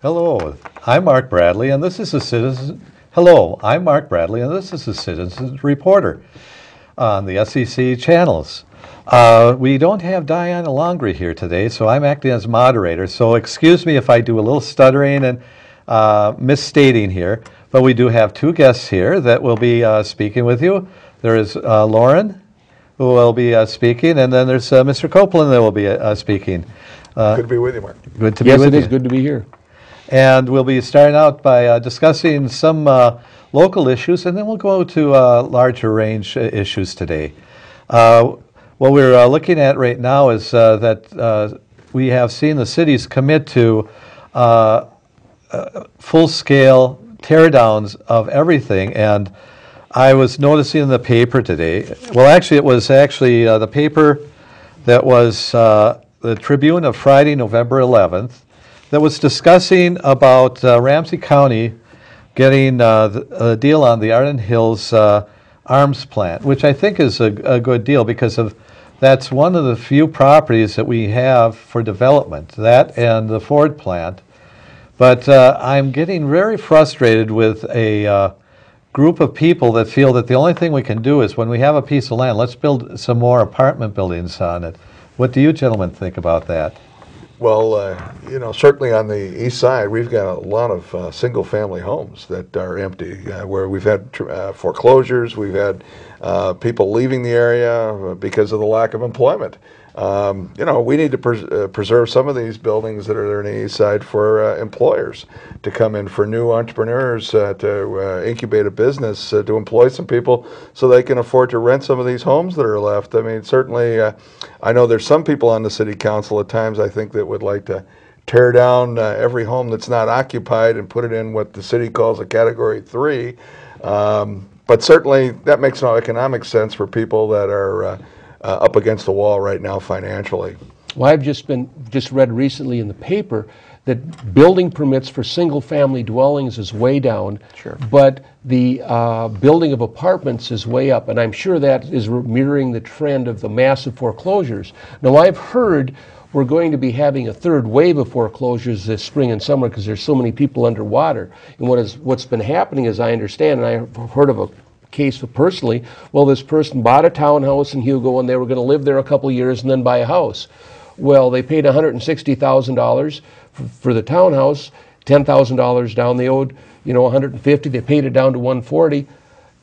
Hello, I'm Mark Bradley, and this is a Citizen. Hello, I'm Mark Bradley, and this is a Citizens Reporter on the SEC channels. We don't have Diana Longry here today, so I'm acting as moderator. So excuse me if I do a little stuttering and misstating here, but we do have two guests here that will be speaking with you. There is Lauren, who will be speaking, and then there's Mr. Copeland that will be speaking. Good to be with you, Mark. Good to be with you. Yes, it is good to be here. And we'll be starting out by discussing some local issues, and then we'll go to larger range issues today. What we're looking at right now is that we have seen the cities commit to full-scale tear-downs of everything. And I was noticing in the paper today, well, actually, it was actually the paper that was the Tribune of Friday, November 11th, that was discussing about Ramsey County getting a deal on the Arden Hills arms plant, which I think is a good deal because that's one of the few properties that we have for development, that and the Ford plant. But I'm getting very frustrated with a group of people that feel that the only thing we can do is when we have a piece of land, let's build some more apartment buildings on it. What do you gentlemen think about that? Well, certainly on the east side, we've got a lot of single-family homes that are empty, where we've had foreclosures, we've had people leaving the area because of the lack of employment. We need to preserve some of these buildings that are there on the east side for employers to come in, for new entrepreneurs to incubate a business, to employ some people so they can afford to rent some of these homes that are left. I mean, certainly, I know there's some people on the city council at times, I think, that would like to tear down every home that's not occupied and put it in what the city calls a Category 3. But certainly, that makes no economic sense for people that are up against the wall right now financially. Well, I've just read recently in the paper that building permits for single-family dwellings is way down, Sure. but the building of apartments is way up, and I'm sure that is mirroring the trend of the massive foreclosures. Now, I've heard we're going to be having a third wave of foreclosures this spring and summer because there's so many people underwater. And what's been happening, as I understand, and I've heard of a case personally, well, this person bought a townhouse in Hugo and they were going to live there a couple years and then buy a house. Well, they paid $160,000 for the townhouse, $10,000 down. They owed, $150,000. They paid it down to $140,000.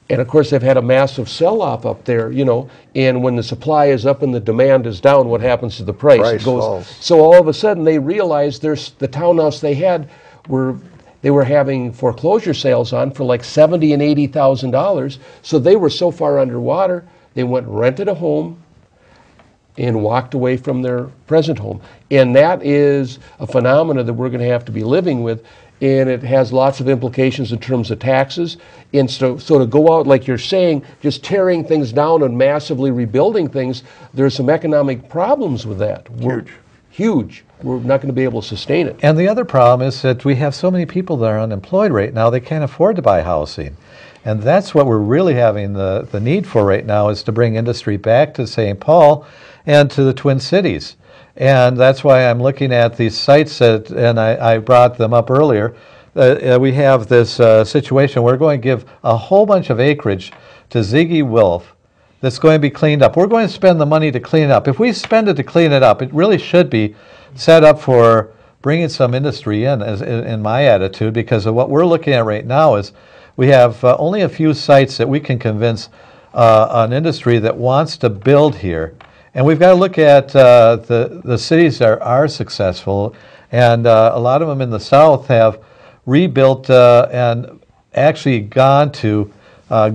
And of course, they've had a massive sell-off up there, and when the supply is up and the demand is down, what happens to the price? Price It goes. falls. So all of a sudden, they realized the townhouse they had they were having foreclosure sales on for like $70,000 and $80,000. So they were so far underwater, they went and rented a home and walked away from their present home. And that is a phenomena that we're going to have to be living with. And it has lots of implications in terms of taxes. And so to go out, like you're saying, just tearing things down and massively rebuilding things, there's some economic problems with that. Huge. We're not going to be able to sustain it. And the other problem is that we have so many people that are unemployed right now, they can't afford to buy housing. And that's what we're really having the need for right now, is to bring industry back to St. Paul and to the Twin Cities. And that's why I'm looking at these sites and I brought them up earlier. We have this situation. We're going to give a whole bunch of acreage to Ziggy Wolf that's going to be cleaned up. We're going to spend the money to clean it up. If we spend it to clean it up, it really should be set up for bringing some industry in my attitude, because of what we're looking at right now is we have only a few sites that we can convince an industry that wants to build here. And we've got to look at the cities that are successful, and a lot of them in the south have rebuilt and actually gone to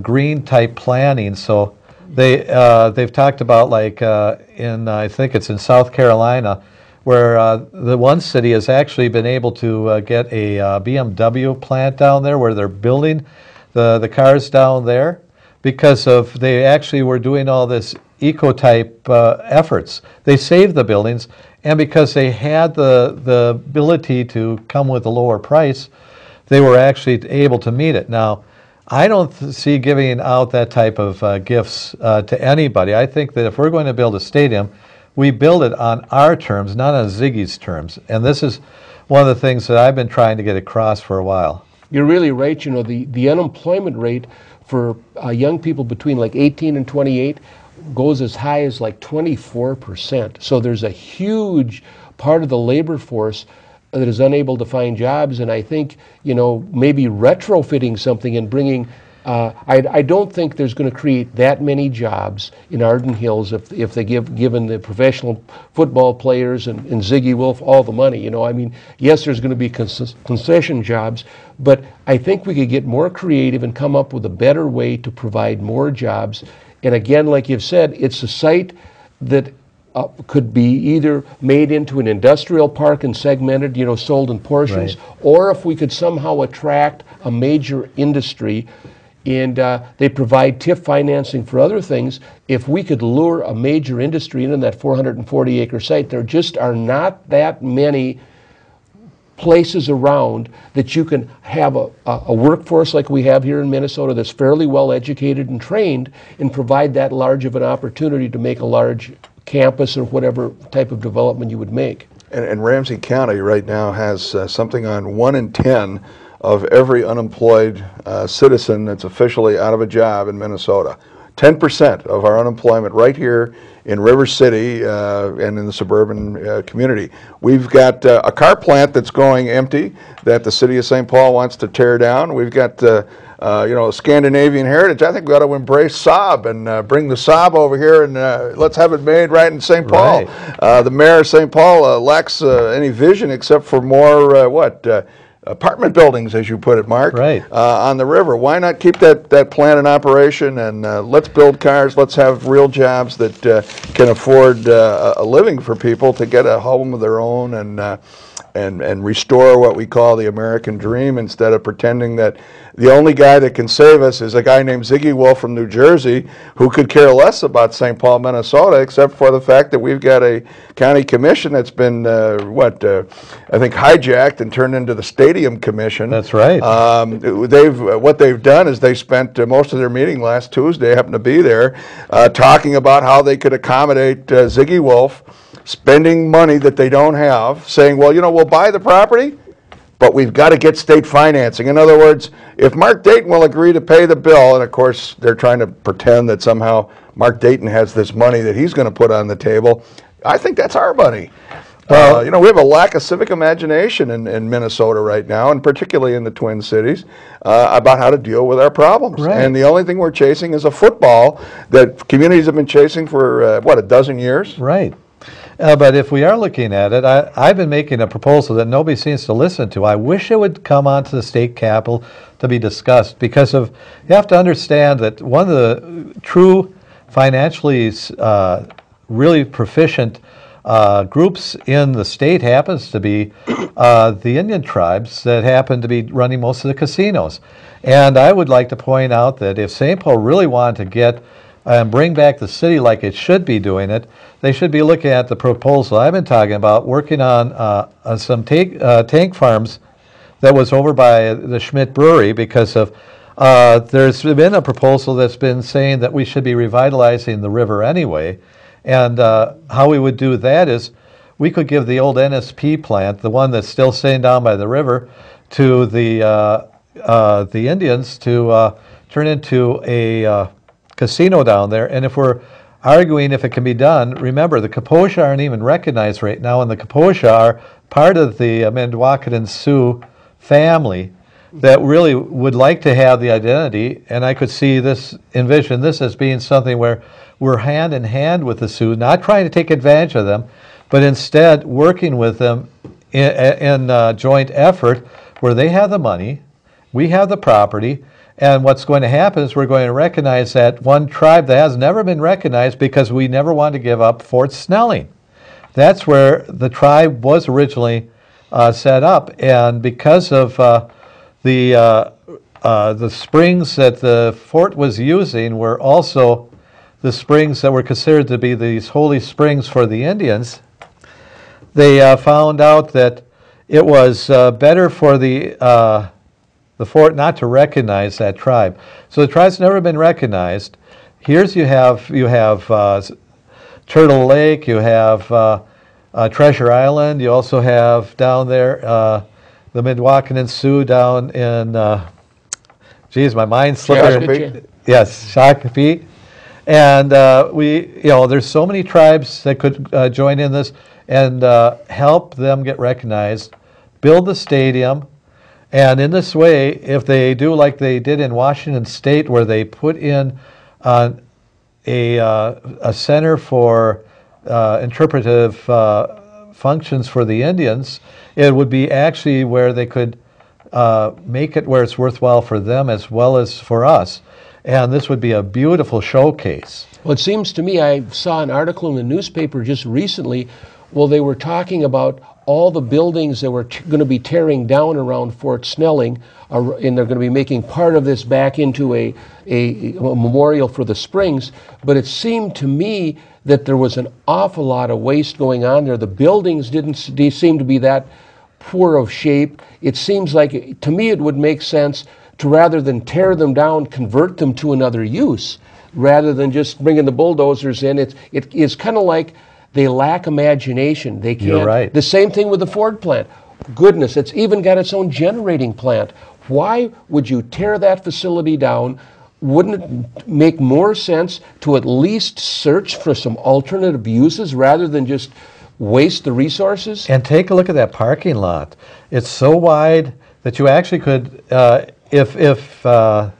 green type planning. So they've talked about, like I think it's in South Carolina, where the one city has actually been able to get a BMW plant down there where they're building the cars down there, because they actually were doing all this eco-type efforts. They saved the buildings, and because they had the ability to come with a lower price, they were actually able to meet it. Now, I don't see giving out that type of gifts to anybody. I think that if we're going to build a stadium, we build it on our terms, not on Ziggy's terms. And this is one of the things that I've been trying to get across for a while. You're really right. You know, the unemployment rate for young people between like 18 and 28 goes as high as like 24%. So there's a huge part of the labor force that is unable to find jobs. And I think, you know, maybe retrofitting something and bringing, I don't think there's going to create that many jobs in Arden Hills if they given the professional football players and Ziggy Wolf all the money. You know, I mean, yes, there's going to be concession jobs, but I think we could get more creative and come up with a better way to provide more jobs. And again, like you've said, it's a site that could be either made into an industrial park and segmented, you know, sold in portions, Right. or if we could somehow attract a major industry, and they provide TIF financing for other things. If we could lure a major industry in that 440-acre site, there just are not that many places around that you can have a workforce like we have here in Minnesota that's fairly well educated and trained, and provide that large of an opportunity to make a large campus or whatever type of development you would make. And Ramsey County right now has something on 1 in 10 of every unemployed citizen that's officially out of a job in Minnesota. 10% of our unemployment right here in River City and in the suburban community. We've got a car plant that's going empty that the city of St. Paul wants to tear down. We've got you know, Scandinavian heritage. I think we ought to embrace Saab and bring the Saab over here and let's have it made right in St. Paul. Right. The mayor of St. Paul lacks any vision except for more apartment buildings, as you put it, Mark, Right. On the river. Why not keep that plant in operation and let's build cars, let's have real jobs that can afford a living for people to get a home of their own and restore what we call the American dream, instead of pretending that the only guy that can save us is a guy named Ziggy Wolf from New Jersey, who could care less about St. Paul, Minnesota, except for the fact that we've got a county commission that's been, I think, hijacked and turned into the Stadium Commission. That's right. What they've done is they spent most of their meeting last Tuesday, I happened to be there, talking about how they could accommodate Ziggy Wolf, spending money that they don't have, saying, well, you know, we'll buy the property, but we've got to get state financing. In other words, if Mark Dayton will agree to pay the bill, and of course they're trying to pretend that somehow Mark Dayton has this money that he's going to put on the table, I think that's our money. You know, we have a lack of civic imagination in Minnesota right now, and particularly in the Twin Cities, about how to deal with our problems. Right. And the only thing we're chasing is a football that communities have been chasing for, a dozen years? Right. But if we are looking at it, I've been making a proposal that nobody seems to listen to. I wish it would come onto the state capitol to be discussed, because you have to understand that one of the true financially really proficient groups in the state happens to be the Indian tribes that happen to be running most of the casinos. And I would like to point out that if St. Paul really wanted to get and bring back the city like it should be doing it, they should be looking at the proposal I've been talking about, working on some tank farms that was over by the Schmidt Brewery, because of there's been a proposal that's been saying that we should be revitalizing the river anyway. And how we would do that is we could give the old NSP plant, the one that's still sitting down by the river, to the Indians to turn into a casino down there. And if we're arguing if it can be done, remember the Kaposha aren't even recognized right now, and the Kaposha are part of the Mendwakan Sioux family that really would like to have the identity. And I could envision this as being something where we're hand in hand with the Sioux, not trying to take advantage of them, but instead working with them in joint effort, where they have the money, we have the property. And what's going to happen is we're going to recognize that one tribe that has never been recognized, because we never wanted to give up Fort Snelling. That's where the tribe was originally set up. And because of the springs that the fort was using were also the springs that were considered to be these holy springs for the Indians, they found out that it was better for the fort not to recognize that tribe. So the tribe's never been recognized. Here's you have Turtle Lake, you have Treasure Island. You also have down there the Midwakanton Sioux down in, geez, my mind's slipping. Shakopee. Yes, Shakopee. And there's so many tribes that could join in this and help them get recognized, build the stadium, and in this way, if they do like they did in Washington State, where they put in a center for interpretive functions for the Indians, it would be actually where they could make it where it's worthwhile for them as well as for us. And this would be a beautiful showcase. Well, it seems to me, I saw an article in the newspaper just recently. Well, they were talking about all the buildings that were going to be tearing down around Fort Snelling, and they're going to be making part of this back into a memorial for the Springs. But it seemed to me that there was an awful lot of waste going on there. The buildings didn't seem to be that poor of shape. It seems like, to me, it would make sense to, rather than tear them down, convert them to another use, rather than just bringing the bulldozers in. It's kind of like they lack imagination. They can't. You're right. The same thing with the Ford plant. Goodness, it's even got its own generating plant. Why would you tear that facility down? Wouldn't it make more sense to at least search for some alternative uses rather than just waste the resources? And take a look at that parking lot. It's so wide that you actually could, if the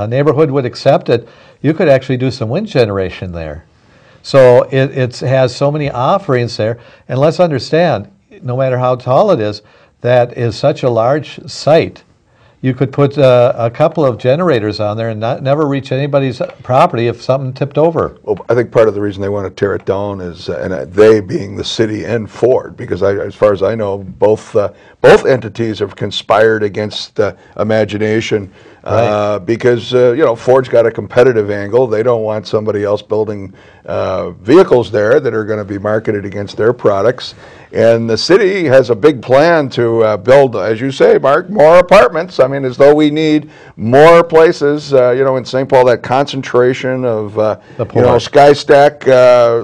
neighborhood would accept it, you could actually do some wind generation there. So it has so many offerings there. And let's understand, no matter how tall it is, that is such a large site. You could put a couple of generators on there and never reach anybody's property if something tipped over. Well, I think part of the reason they want to tear it down is, and they being the city and Ford, because as far as I know, both entities have conspired against imagination. Right. Because Ford's got a competitive angle. They don't want somebody else building vehicles there that are going to be marketed against their products. And the city has a big plan to build, as you say, Mark, more apartments. I mean, as though we need more places, in St. Paul, that concentration of, sky stack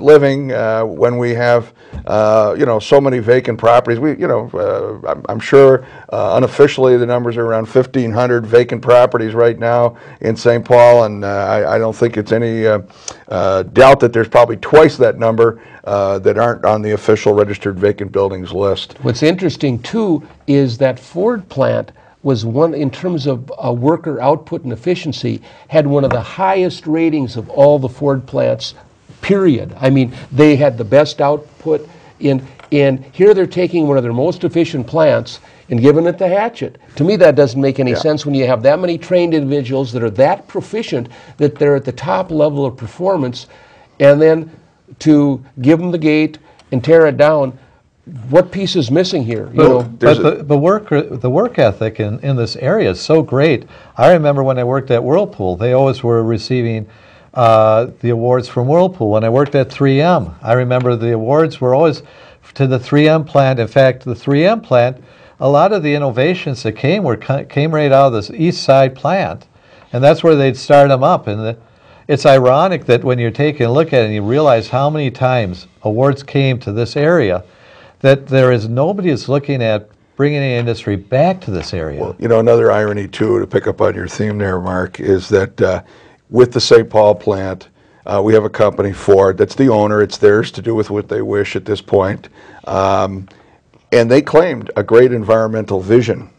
living when we have, so many vacant properties. I'm sure unofficially the numbers are around 1,500 vacant properties right now in St. Paul, and I don't think it's any doubt that there's probably twice that number that aren't on the official registered vacant buildings list. What's interesting too is that Ford plant was one, in terms of worker output and efficiency, had one of the highest ratings of all the Ford plants, period. I mean, they had the best output and here they're taking one of their most efficient plants and giving it the hatchet. To me, that doesn't make any sense when you have that many trained individuals that are that proficient, that they're at the top level of performance, and then to give them the gate and tear it down. What piece is missing here? But the work ethic in this area is so great. I remember when I worked at Whirlpool, they always were receiving the awards from Whirlpool. When I worked at 3M, I remember the awards were always to the 3M plant. In fact, the 3M plant, a lot of the innovations that came right out of this East Side plant, and that's where they'd start them up. And it's ironic that when you're taking a look at it and you realize how many times awards came to this area, that there is nobody that's looking at bringing the industry back to this area. Well, another irony too, to pick up on your theme there, Mark, is that with the St. Paul plant, we have a company, Ford, that's the owner. It's theirs to do with what they wish at this point. And they claimed a great environmental vision.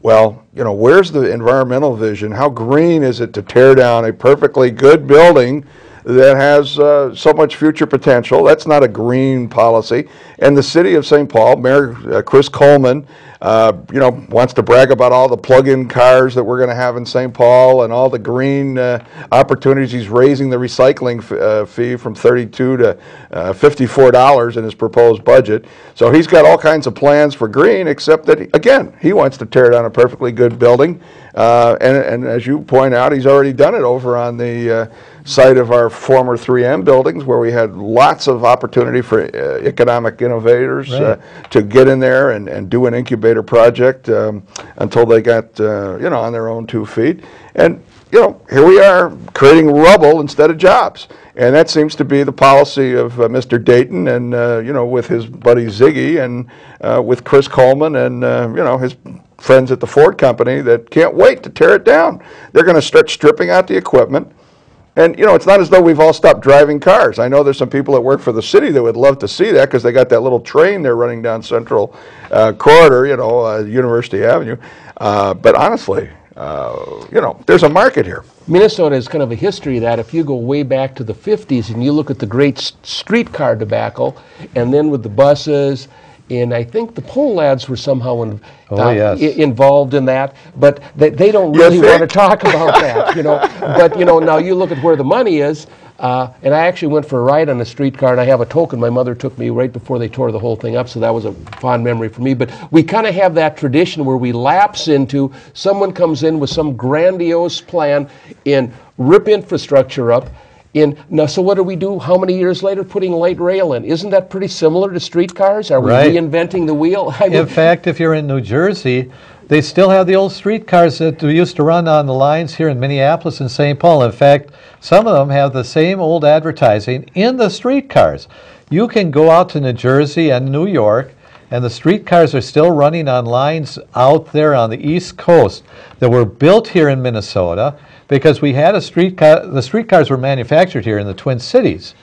Well, where's the environmental vision? How green is it to tear down a perfectly good building that has so much future potential? That's not a green policy. And the city of St. Paul, Mayor Chris Coleman, wants to brag about all the plug-in cars that we're going to have in St. Paul and all the green opportunities. He's raising the recycling fee from $32 to $54 in his proposed budget. So he's got all kinds of plans for green, except that, again, he wants to tear down a perfectly good building. And as you point out, he's already done it over on the site of our former 3M buildings, where we had lots of opportunity for economic innovators to get in there and do an incubation excavator project until they got, on their own 2 feet. And, here we are creating rubble instead of jobs. And that seems to be the policy of Mr. Dayton and, with his buddy Ziggy and with Chris Coleman and, his friends at the Ford Company that can't wait to tear it down. They're going to start stripping out the equipment. And, it's not as though we've all stopped driving cars. I know there's some people that work for the city that would love to see that because they got that little train there running down Central Corridor, University Avenue. But honestly, there's a market here. Minnesota has kind of a history of that. If you go way back to the 50s and you look at the great streetcar debacle, and then with the buses, and I think the poll lads were somehow involved in that, but they don't really want to talk about that, But, now you look at where the money is, and I actually went for a ride on a streetcar, and I have a token. My mother took me right before they tore the whole thing up, so that was a fond memory for me. But we kind of have that tradition where we lapse into someone comes in with some grandiose plan and rip infrastructure up. Now, so what do we do? How many years later, putting light rail in? Isn't that pretty similar to streetcars? Are we reinventing the wheel? In fact, if you're in New Jersey, they still have the old streetcars that we used to run on the lines here in Minneapolis and St. Paul. In fact, some of them have the same old advertising in the streetcars. You can go out to New Jersey and New York, and the streetcars are still running on lines out there on the East Coast that were built here in Minnesota, because we had a streetcar. The streetcars were manufactured here in the Twin Cities.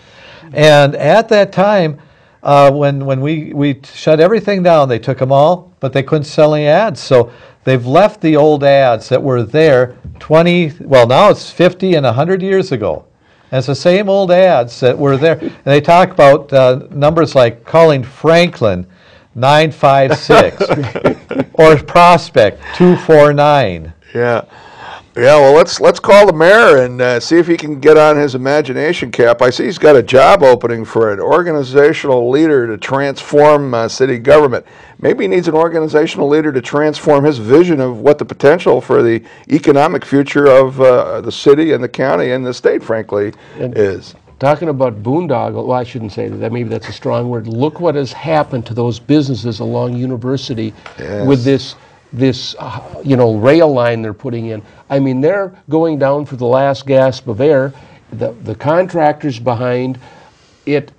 And at that time, when we shut everything down, they took them all, but they couldn't sell any ads. So they've left the old ads that were there now it's 50 and 100 years ago. And it's the same old ads that were there. And they talk about numbers like calling Franklin 956 or Prospect 249. Yeah. Yeah, well, let's call the mayor and see if he can get on his imagination cap. I see he's got a job opening for an organizational leader to transform city government. Maybe he needs an organizational leader to transform his vision of what the potential for the economic future of the city and the county and the state, frankly, is. Talking about boondoggle, well, I shouldn't say that. Maybe that's a strong word. Look what has happened to those businesses along University with this rail line they're putting in. I mean, they're going down for the last gasp of air. The contractors behind it,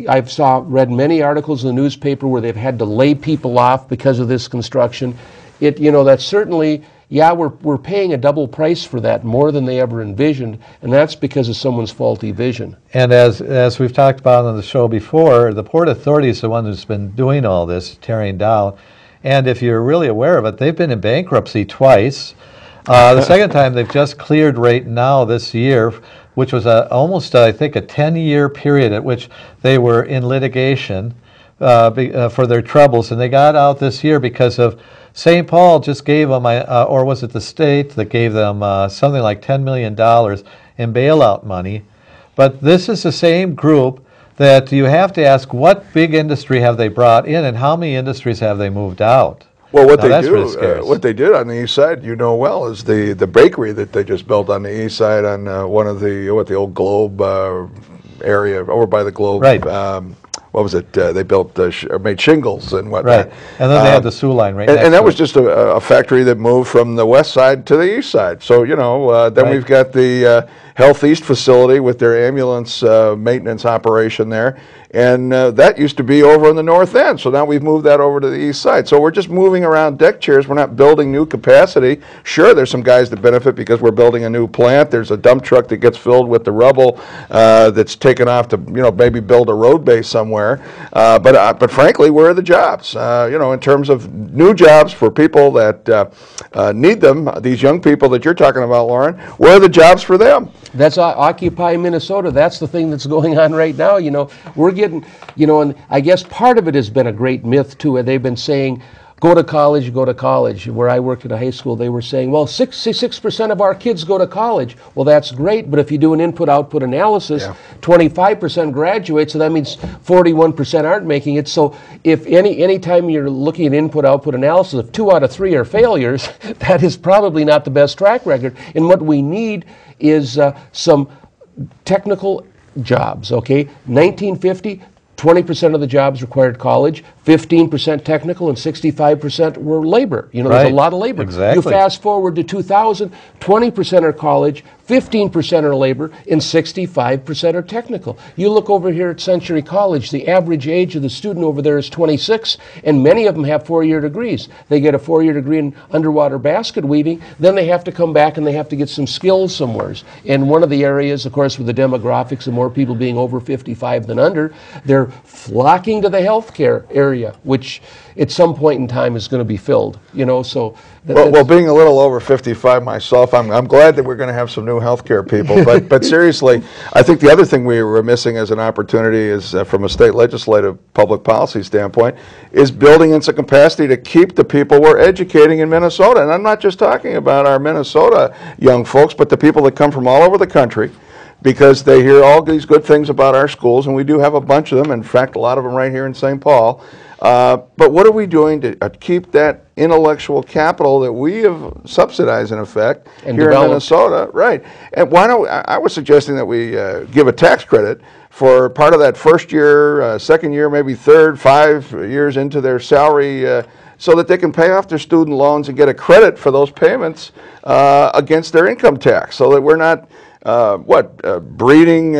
I've read many articles in the newspaper where they've had to lay people off because of this construction. That's certainly, we're paying a double price for that, more than they ever envisioned, and that's because of someone's faulty vision. And as we've talked about on the show before, the Port Authority is the one who's been doing all this, tearing down. And if you're really aware of it, they've been in bankruptcy twice. The second time they've just cleared right now this year, which was almost, I think, a 10-year period at which they were in litigation for their troubles. And they got out this year because of St. Paul just gave them, or was it the state that gave them something like $10 million in bailout money. But this is the same group that you have to ask, what big industry have they brought in, and how many industries have they moved out? Well, what they did on the east side, is the bakery that they just built on the east side on one of the old Globe area over by the Globe. Right. What was it? They built made shingles and whatnot. Right, and then they had the Sioux line right next and that to was it. Just a factory that moved from the west side to the east side. So then we've got the Health East facility with their ambulance maintenance operation there. And that used to be over on the north end. So now we've moved that over to the east side. So we're just moving around deck chairs. We're not building new capacity. Sure, there's some guys that benefit because we're building a new plant. There's a dump truck that gets filled with the rubble that's taken off to maybe build a road base somewhere. But frankly, where are the jobs? In terms of new jobs for people that need them, these young people that you're talking about, Lauren, where are the jobs for them? That's Occupy Minnesota. That's the thing that's going on right now. We're getting, and I guess part of it has been a great myth too. They've been saying, go to college, go to college. Where I worked at a high school, they were saying, well, 66% of our kids go to college. Well, that's great, but if you do an input-output analysis, 25% graduate, so that means 41% aren't making it. So if any time you're looking at input-output analysis, if 2 out of 3 are failures, that is probably not the best track record. And what we need is some technical jobs, okay? 1950, 20% of the jobs required college. 15% technical and 65% were labor. You know, there's a Right. lot of labor. Exactly. You fast forward to 2000, 20% are college, 15% are labor, and 65% are technical. You look over here at Century College, the average age of the student over there is 26, and many of them have 4-year degrees. They get a 4-year degree in underwater basket weaving, then they have to come back and they have to get some skills somewhere. And one of the areas, of course, with the demographics of more people being over 55 than under, they're flocking to the healthcare area, which at some point in time is going to be filled, you know, so. Well, being a little over 55 myself, I'm glad that we're going to have some new healthcare people. But seriously, I think the other thing we were missing as an opportunity is, from a state legislative public policy standpoint, is building in some capacity to keep the people we're educating in Minnesota. And I'm not just talking about our Minnesota young folks, but the people that come from all over the country, because they hear all these good things about our schools, and we do have a bunch of them. In fact, a lot of them right here in St. Paul. But what are we doing to keep that intellectual capital that we have subsidized, in effect, and here developed in Minnesota? Right. And why don't I was suggesting that we give a tax credit for part of that first year, second year, maybe third, 5 years into their salary, so that they can pay off their student loans and get a credit for those payments against their income tax, so that we're not breeding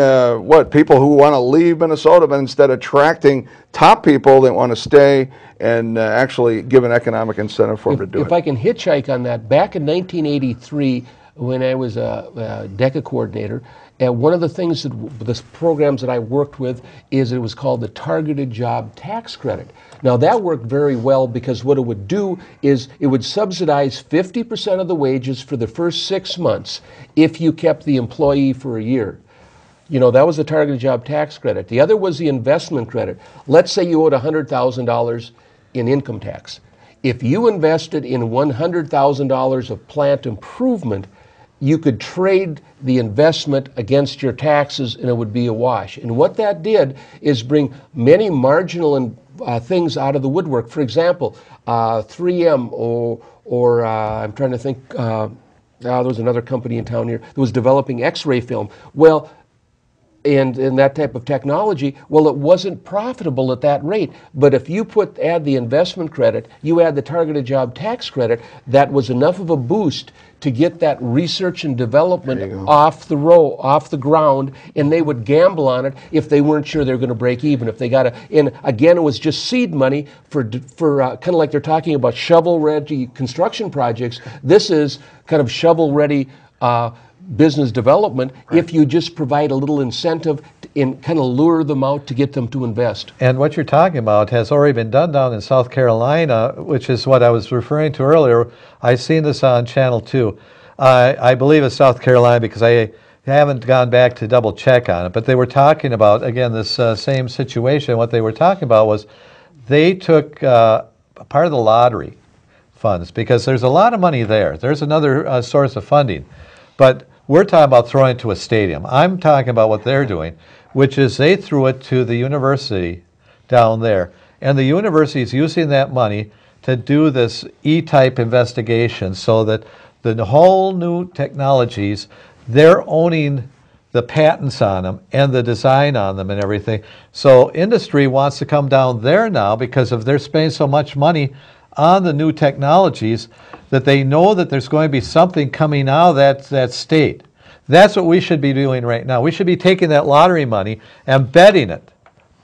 people who want to leave Minnesota, but instead attracting top people that want to stay and actually give an economic incentive for them to do it. If I can hitchhike on that, back in 1983, when I was a DECA coordinator, one of the things that the programs that I worked with is it was called the Targeted Job Tax Credit. Now that worked very well, because what it would do is it would subsidize 50% of the wages for the first 6 months if you kept the employee for a year. You know, that was the Targeted Job Tax Credit. The other was the investment credit. Let's say you owed $100,000 in income tax. If you invested in $100,000 of plant improvement, you could trade the investment against your taxes and it would be a wash. And what that did is bring many marginal things out of the woodwork. For example, 3M or I'm trying to think, there was another company in town here that was developing X-ray film. Well, and that type of technology, well, it wasn't profitable at that rate. But if you add the investment credit, you add the targeted job tax credit, that was enough of a boost to get that research and development off the ground, and they would gamble on it if they weren't sure they were going to break even. If they got and again, it was just seed money for kind of like they're talking about shovel-ready construction projects. This is kind of shovel-ready business development, if you just provide a little incentive and kind of lure them out to get them to invest. And what you're talking about has already been done down in South Carolina, which is what I was referring to earlier. I've seen this on Channel 2. I believe it's South Carolina, because I haven't gone back to double check on it, but they were talking about, again, this same situation. What they were talking about was they took part of the lottery funds, because there's a lot of money there. There's another source of funding. But we're talking about throwing it to a stadium. I'm talking about what they're doing, which is they threw it to the university down there. And the university is using that money to do this E-type investigation, so that the whole new technologies, they're owning the patents on them and the design on them and everything. So industry wants to come down there now, because of they're spending so much money on the new technologies, that they know that there's going to be something coming out of that state. That's what we should be doing right now. We should be taking that lottery money and betting it.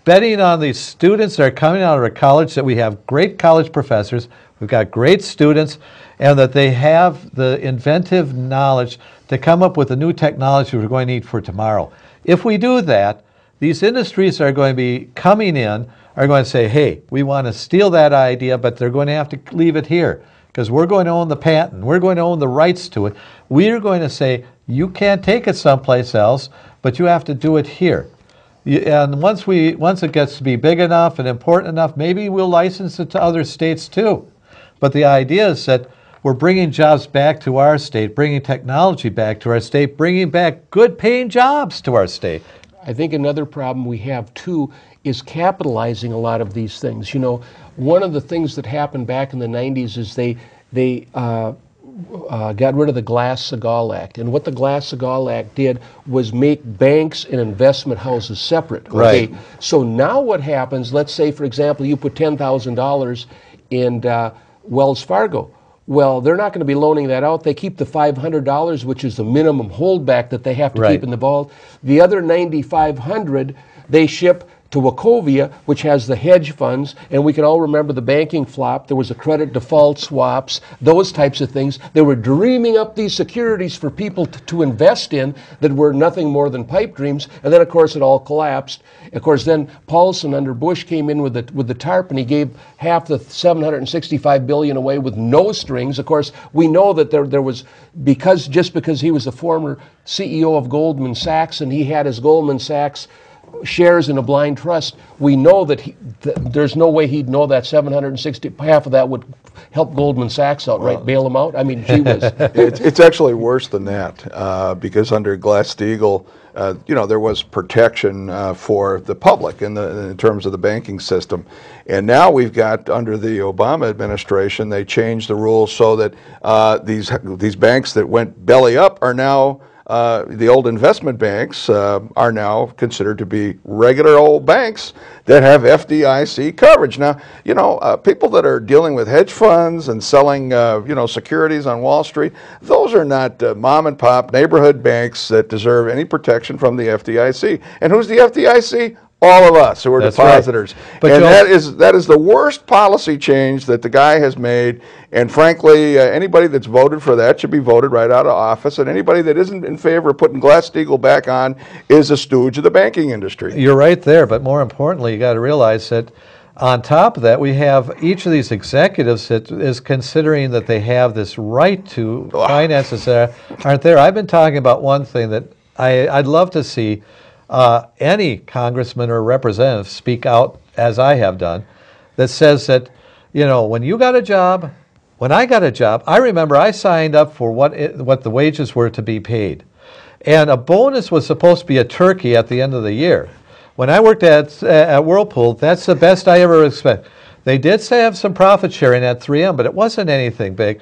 Betting on these students that are coming out of our college, that we have great college professors, we've got great students, and that they have the inventive knowledge to come up with the new technology we're going to need for tomorrow. If we do that, these industries are going to be coming in, are going to say, hey, we want to steal that idea, but they're going to have to leave it here, because we're going to own the patent. We're going to own the rights to it. We're going to say, you can't take it someplace else, but you have to do it here. And once it gets to be big enough and important enough, maybe we'll license it to other states too. But the idea is that we're bringing jobs back to our state, bringing technology back to our state, bringing back good paying jobs to our state. I think another problem we have too is capitalizing a lot of these things. You know, one of the things that happened back in the 90s is they got rid of the Glass-Steagall Act. And what the Glass-Steagall Act did was make banks and investment houses separate. Okay? Right. So now what happens, let's say, for example, you put $10,000 in Wells Fargo. Well, they're not going to be loaning that out. They keep the $500, which is the minimum holdback that they have to Right. keep in the vault. The other $9,500 they ship to Wachovia, which has the hedge funds, and we can all remember the banking flop. There was a credit default swaps, those types of things. They were dreaming up these securities for people to invest in that were nothing more than pipe dreams, and then of course it all collapsed. Of course then Paulson under Bush came in with the TARP, and he gave half the $765 billion away with no strings. Of course we know that there was, because he was a former CEO of Goldman Sachs and he had his Goldman Sachs shares in a blind trust, we know that there's no way he'd know that 760, half of that would help Goldman Sachs out, right? Bail him out? I mean, gee whiz. It's actually worse than that, because under Glass-Steagall, there was protection for the public in terms of the banking system. And now we've got, under the Obama administration, they changed the rules so that these banks that went belly up are now, the old investment banks are now considered to be regular old banks that have FDIC coverage. Now, people that are dealing with hedge funds and selling, securities on Wall Street, those are not mom and pop neighborhood banks that deserve any protection from the FDIC. And who's the FDIC? All of us who are That's depositors. right. But and that is the worst policy change that the guy has made. And frankly, anybody that's voted for that should be voted right out of office. And anybody that isn't in favor of putting Glass-Steagall back on is a stooge of the banking industry. You're right there, but more importantly, you got to realize that on top of that, we have each of these executives that is considering that they have this right to finances that aren't there. I've been talking about one thing that I'd love to see any congressman or representative speak out, as I have done, that says that, when you got a job, when I got a job, I remember I signed up for what the wages were to be paid. And a bonus was supposed to be a turkey at the end of the year. When I worked at Whirlpool, that's the best I ever expected. They did have some profit sharing at 3M, but it wasn't anything big.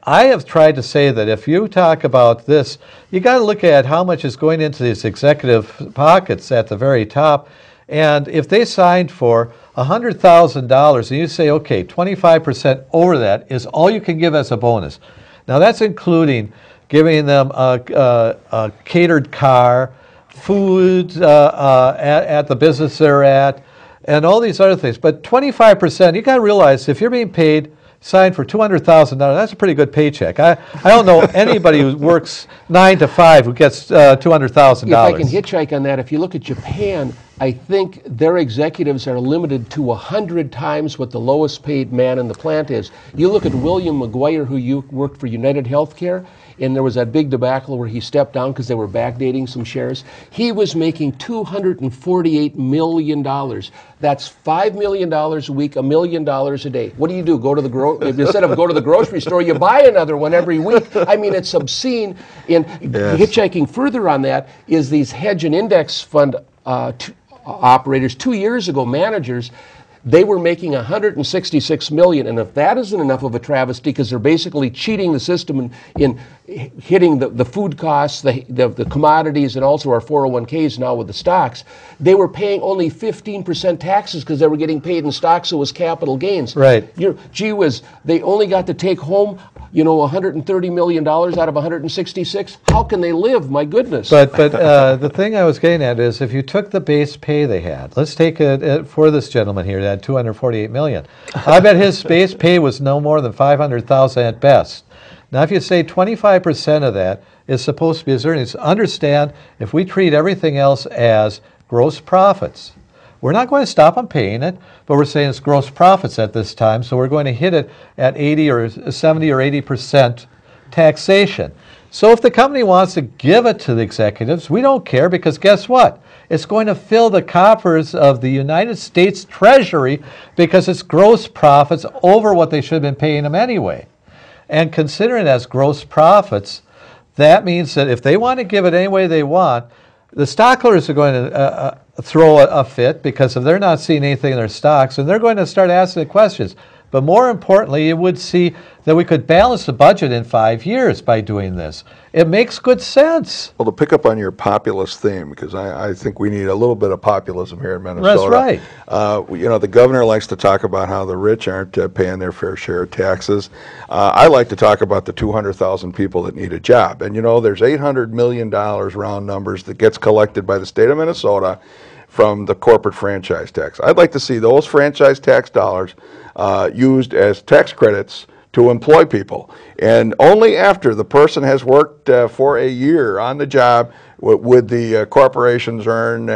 I have tried to say that if you talk about this, you got to look at how much is going into these executive pockets at the very top. And if they signed for $100,000 and you say, okay, 25% over that is all you can give as a bonus. Now that's including giving them a catered car, food at the business they're at, and all these other things. But 25%, you got to realize if you're being paid, signed for $200,000, that's a pretty good paycheck. I don't know anybody who works 9 to 5 who gets $200,000. If I can hitchhike on that, if you look at Japan, I think their executives are limited to 100 times what the lowest paid man in the plant is. You look at William McGuire, who worked for United Healthcare, and there was that big debacle where he stepped down because they were backdating some shares. He was making $248 million. That's $5 million a week, $1 million a day. What do? Go to instead of go to the grocery store, you buy another one every week. I mean, it's obscene. And hitchhiking further on that is these hedge and index fund operators 2 years ago, managers. They were making $166 million, and if that isn't enough of a travesty, because they're basically cheating the system in hitting the food costs, the commodities, and also our 401ks now with the stocks, they were paying only 15% taxes because they were getting paid in stocks, so it was capital gains. Right. Gee whiz, they only got to take home, $130 million out of 166. How can they live? My goodness. But the thing I was getting at is if you took the base pay they had, let's take it for this gentleman here that had $248 million. I bet his base pay was no more than $500,000 at best. Now, if you say 25% of that is supposed to be his earnings, understand if we treat everything else as gross profits, we're not going to stop them paying it, but we're saying it's gross profits at this time, so we're going to hit it at 80 or 70 or 80% taxation. So if the company wants to give it to the executives, we don't care, because guess what? It's going to fill the coffers of the United States Treasury because it's gross profits over what they should have been paying them anyway. And considering it as gross profits, that means that if they want to give it any way they want, the stockholders are going to throw a fit because if they're not seeing anything in their stocks, and they're going to start asking the questions. But more importantly, you would see that we could balance the budget in 5 years by doing this. It makes good sense. Well, to pick up on your populist theme, because I think we need a little bit of populism here in Minnesota. That's right. You know, the governor likes to talk about how the rich aren't paying their fair share of taxes. I like to talk about the 200,000 people that need a job. And, you know, there's $800 million, round numbers, that gets collected by the state of Minnesota from the corporate franchise tax. I'd like to see those franchise tax dollars used as tax credits to employ people. And only after the person has worked for a year on the job would the corporations earn,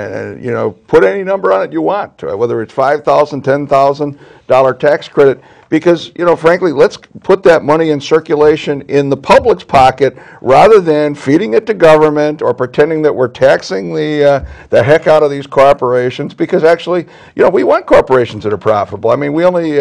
you know, put any number on it you want, whether it's $5,000, $10,000 tax credit. Because, you know, frankly, let's put that money in circulation in the public's pocket rather than feeding it to government or pretending that we're taxing the heck out of these corporations. Because actually, you know, we want corporations that are profitable. I mean, we only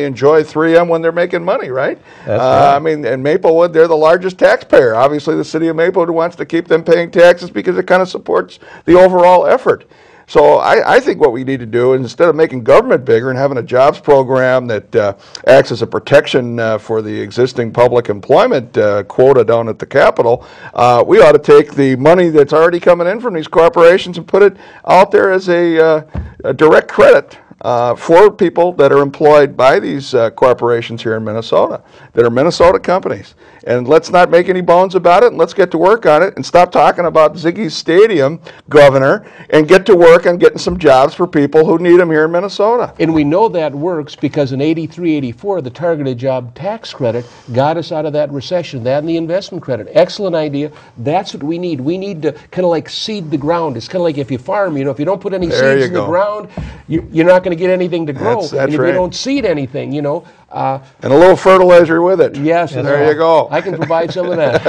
enjoy 3M when they're making money, right? That's right. I mean, in Maplewood, they're the largest taxpayer. Obviously, the city of Maplewood wants to keep them paying taxes because it kind of supports the overall effort. So I think what we need to do is, instead of making government bigger and having a jobs program that acts as a protection for the existing public employment quota down at the Capitol, we ought to take the money that's already coming in from these corporations and put it out there as a direct credit for people that are employed by these corporations here in Minnesota, that are Minnesota companies. And let's not make any bones about it, and let's get to work on it and stop talking about Ziggy's Stadium, Governor, and get to work on getting some jobs for people who need them here in Minnesota. And we know that works because in 83, 84, the targeted job tax credit got us out of that recession, that and the investment credit. Excellent idea. That's what we need. We need to kind of like seed the ground. It's kind of like if you farm, you know, if you don't put any seeds in the ground, you're not going to get anything to grow. That's and if right. you don't seed anything, you know. And a little fertilizer with it. Yes. There you go. I can provide some of that.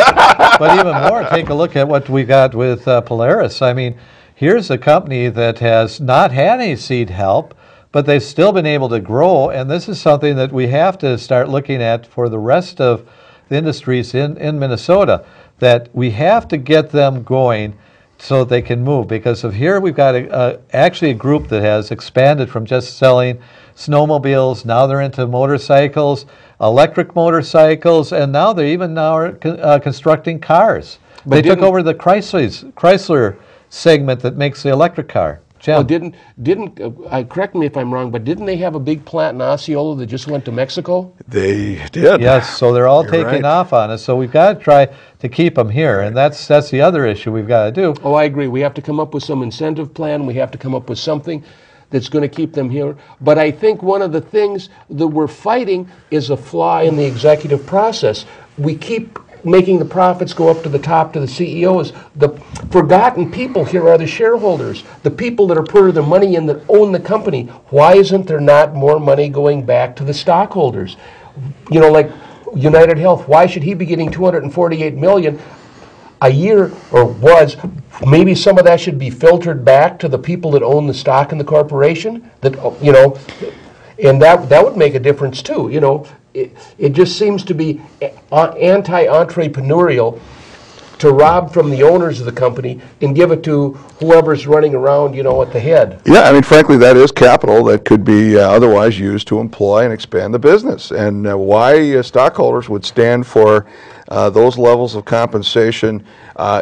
But even more, take a look at what we got with Polaris. I mean, here's a company that has not had any seed help, but they've still been able to grow, and this is something that we have to start looking at for the rest of the industries in Minnesota, that we have to get them going so they can move. Because of here we've got actually a group that has expanded from just selling snowmobiles. Now they're into motorcycles, electric motorcycles, and now they're even constructing cars. They took over the Chrysler segment that makes the electric car. Jim. Well, didn't correct me if I'm wrong, but didn't they have a big plant in Osceola that just went to Mexico? They did. Yes, so they're all You're taking right. off on us. So we've got to try to keep them here, and that's the other issue we've got to do. Oh, I agree. We have to come up with some incentive plan. We have to come up with something that's going to keep them here. But I think one of the things that we're fighting is a flaw in the executive process. We keep making the profits go up to the top, to the CEOs. The forgotten people here are the shareholders, the people that are putting their money in, that own the company. Why isn't there not more money going back to the stockholders? You know, like United Health, why should he be getting $248 million a year, or was? Maybe some of that should be filtered back to the people that own the stock in the corporation, that, you know, and that would make a difference too, you know. It just seems to be anti-entrepreneurial to rob from the owners of the company and give it to whoever's running around, you know, at the head. Yeah, I mean, frankly, that is capital that could be otherwise used to employ and expand the business. And why stockholders would stand for those levels of compensation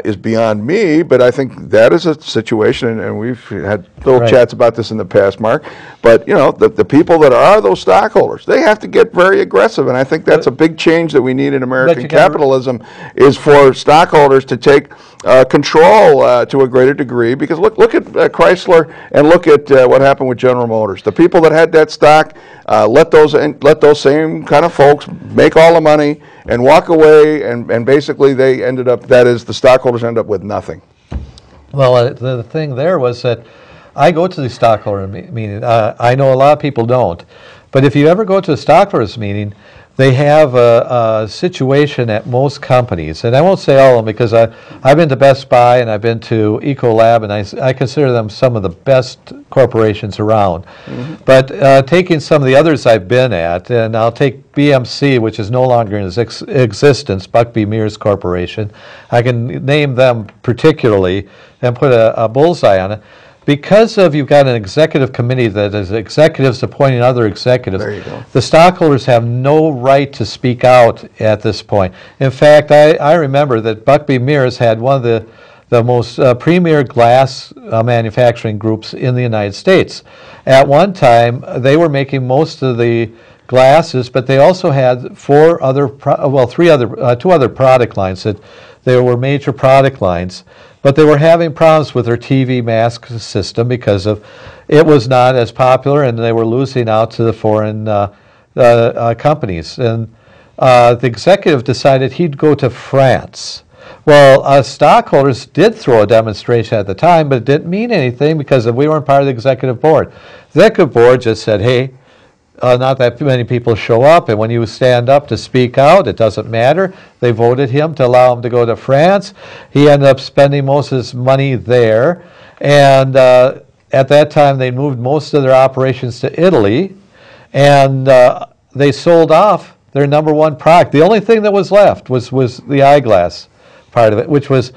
is beyond me, but I think that is a situation, and we've had little chats about this in the past, Mark, but, you know, the people that are those stockholders, they have to get very aggressive, and I think that's a big change that we need in American capitalism, is for stockholders to take control to a greater degree, because look at Chrysler, and look at what happened with General Motors. The people that had that stock, let those same kind of folks make all the money and walk away, and basically they ended up, that is, the stockholders end up with nothing. Well, the thing there was that I go to the stockholder meeting. I know a lot of people don't. But if you ever go to a stockholders meeting, they have a situation at most companies, and I won't say all of them because I've been to Best Buy and I've been to Ecolab, and I consider them some of the best corporations around. Mm-hmm. But taking some of the others I've been at, and I'll take BMC, which is no longer in existence, Buckby Mears Corporation. I can name them particularly and put a bullseye on it. because of you've got an executive committee that is executives appointing other executives, There you go. the stockholders have no right to speak out at this point. In fact, I remember that Buckby Mears had one of the most premier glass manufacturing groups in the United States. At one time, they were making most of the glasses, but they also had two other product lines that they were major product lines. But they were having problems with their TV mask system because it was not as popular, and they were losing out to the foreign companies. And the executive decided he'd go to France. Well, stockholders did throw a demonstration at the time, but it didn't mean anything because we weren't part of the executive board. The executive board just said, hey, not that many people show up, and when you stand up to speak out, it doesn't matter. They voted him to allow him to go to France. He ended up spending most of his money there, and at that time they moved most of their operations to Italy, and they sold off their number one product. The only thing that was left was the eyeglass part of it, which was